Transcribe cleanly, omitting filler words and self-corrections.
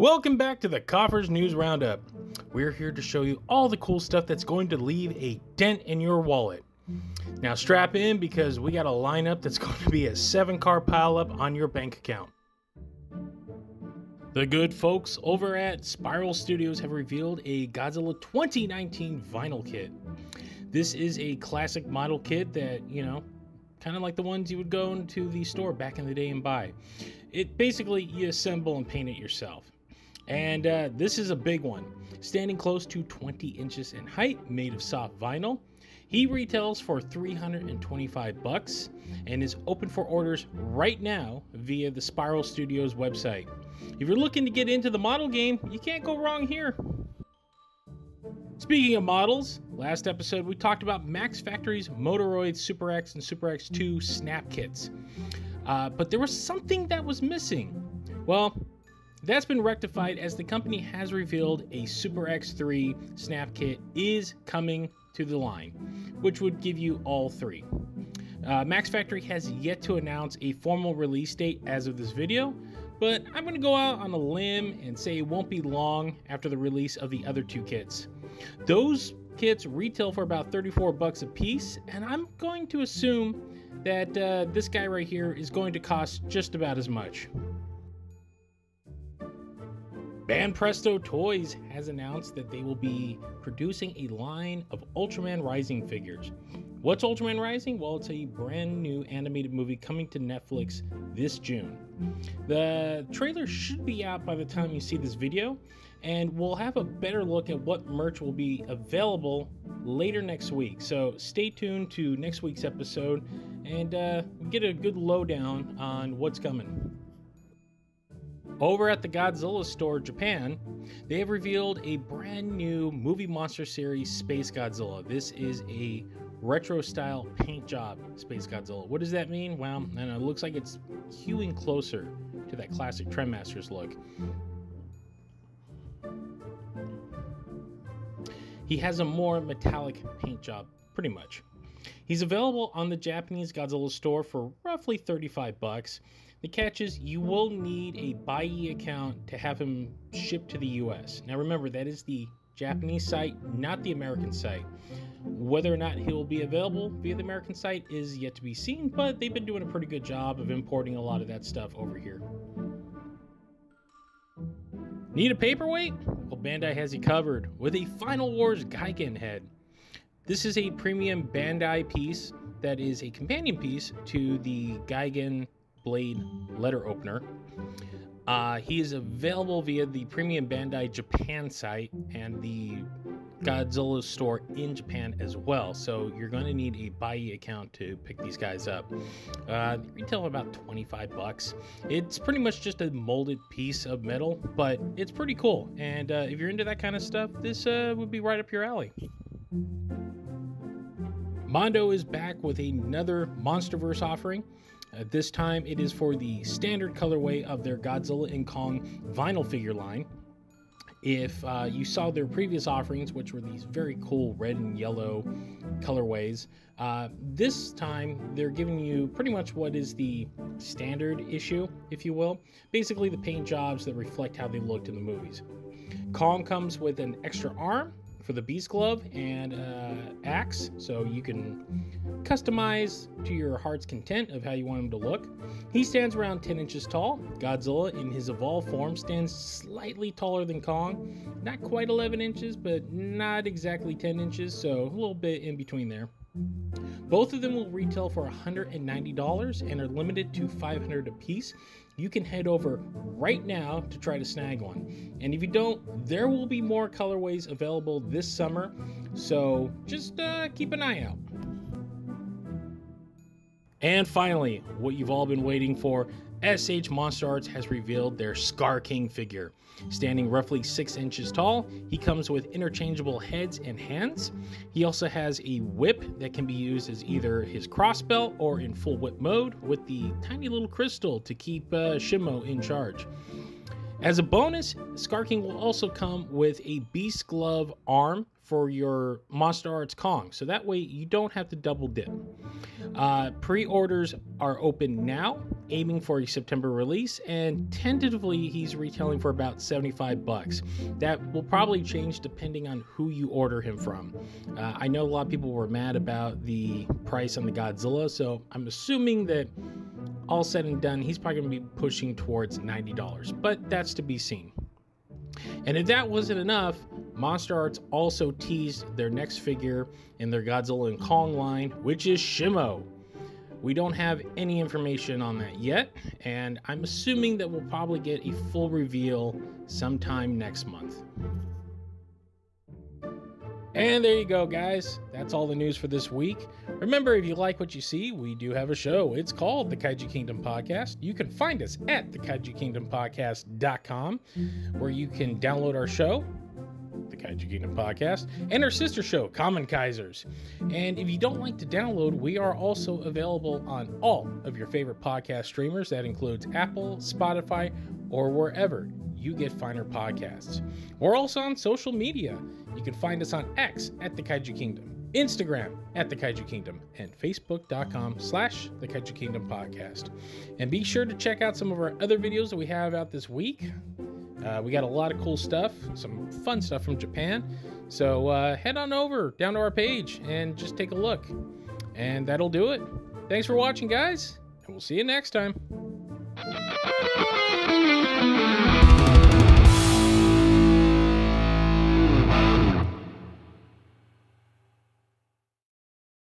Welcome back to the Koffers News Roundup. We're here to show you all the cool stuff that's going to leave a dent in your wallet. Now strap in because we got a lineup that's going to be a 7-car pileup on your bank account. The good folks over at Spiral Studios have revealed a Godzilla 2019 vinyl kit. This is a classic model kit that, kind of like the ones you would go into the store back in the day and buy. It basically, you assemble and paint it yourself. And this is a big one, standing close to 20 inches in height, made of soft vinyl. He retails for $325 and is open for orders right now via the Spiral Studios website. If you're looking to get into the model game, you can't go wrong here. Speaking of models, last episode we talked about Max Factory's Motoroid Super X and Super X2 snap kits. But there was something that was missing. Well, that's been rectified as the company has revealed a Super X3 snap kit is coming to the line, which would give you all three. Max Factory has yet to announce a formal release date as of this video, but I'm going to go out on a limb and say it won't be long after the release of the other two kits. Those kits retail for about $34 a piece, and I'm going to assume that this guy right here is going to cost just about as much. Presto Toys has announced that they will be producing a line of Ultraman Rising figures. What's Ultraman Rising? Well, it's a brand new animated movie coming to Netflix this June. The trailer should be out by the time you see this video, and we'll have a better look at what merch will be available later next week. So stay tuned to next week's episode and get a good lowdown on what's coming. Over at the Godzilla store Japan, they have revealed a brand new movie monster series, Spacegodzilla. This is a retro style paint job Spacegodzilla. What does that mean? Well, I don't know, it looks like it's hewing closer to that classic Trendmasters look. He has a more metallic paint job, pretty much. He's available on the Japanese Godzilla store for roughly $35. The catch is you will need a Bandai account to have him shipped to the US. Now remember, that is the Japanese site, not the American site. Whether or not he will be available via the American site is yet to be seen, but they've been doing a pretty good job of importing a lot of that stuff over here. Need a paperweight? Well, Bandai has you covered with a Final Wars Gigan head. This is a premium Bandai piece that is a companion piece to the Gigan Blade letter opener. He is available via the premium Bandai Japan site and the Godzilla store in Japan as well. So you're going to need a Bandai account to pick these guys up. They retail about $25. It's pretty much just a molded piece of metal, but it's pretty cool. And if you're into that kind of stuff, this would be right up your alley. Mondo is back with another Monsterverse offering. This time it is for the standard colorway of their Godzilla and Kong vinyl figure line. If you saw their previous offerings, which were these very cool red and yellow colorways, this time they're giving you pretty much what is the standard issue, if you will. Basically the paint jobs that reflect how they looked in the movies. Kong comes with an extra arm for the beast glove and axe, so you can customize to your heart's content of how you want him to look. He stands around 10 inches tall. Godzilla in his evolved form stands slightly taller than Kong, not quite 11 inches, but not exactly 10 inches, so a little bit in between there. Both of them will retail for $190 and are limited to 500 a piece. You can head over right now to try to snag one. And if you don't, there will be more colorways available this summer, so just keep an eye out. And finally, what you've all been waiting for, SH Monsterarts has revealed their Scar King figure. Standing roughly 6 inches tall, he comes with interchangeable heads and hands. He also has a whip that can be used as either his crossbelt or in full whip mode with the tiny little crystal to keep Shimo in charge. As a bonus, Scar King will also come with a beast glove arm for your Monsterarts Kong, so that way you don't have to double dip. Pre-orders are open now, aiming for a September release, and tentatively he's retailing for about $75. That will probably change depending on who you order him from. I know a lot of people were mad about the price on the Godzilla, so I'm assuming that all said and done, he's probably going to be pushing towards $90, but that's to be seen. And if that wasn't enough, Monsterarts also teased their next figure in their Godzilla and Kong line, which is Shimo. We don't have any information on that yet, and I'm assuming that we'll probably get a full reveal sometime next month. And there you go, guys. That's all the news for this week. Remember, if you like what you see, we do have a show. It's called The Kaiju Kingdom Podcast. You can find us at thekaijukingdompodcast.com, where you can download our show, The Kaiju Kingdom Podcast, and our sister show, Common Kaisers. And if you don't like to download, we are also available on all of your favorite podcast streamers. That includes Apple, Spotify, or wherever you get finer podcasts. We're also on social media. You can find us on X at The Kaiju Kingdom, Instagram at The Kaiju Kingdom, and Facebook.com/The Kaiju Kingdom Podcast. And be sure to check out some of our other videos that we have out this week. We got a lot of cool stuff, some fun stuff from Japan. So head on over down to our page and just take a look. And that'll do it. Thanks for watching, guys, and we'll see you next time.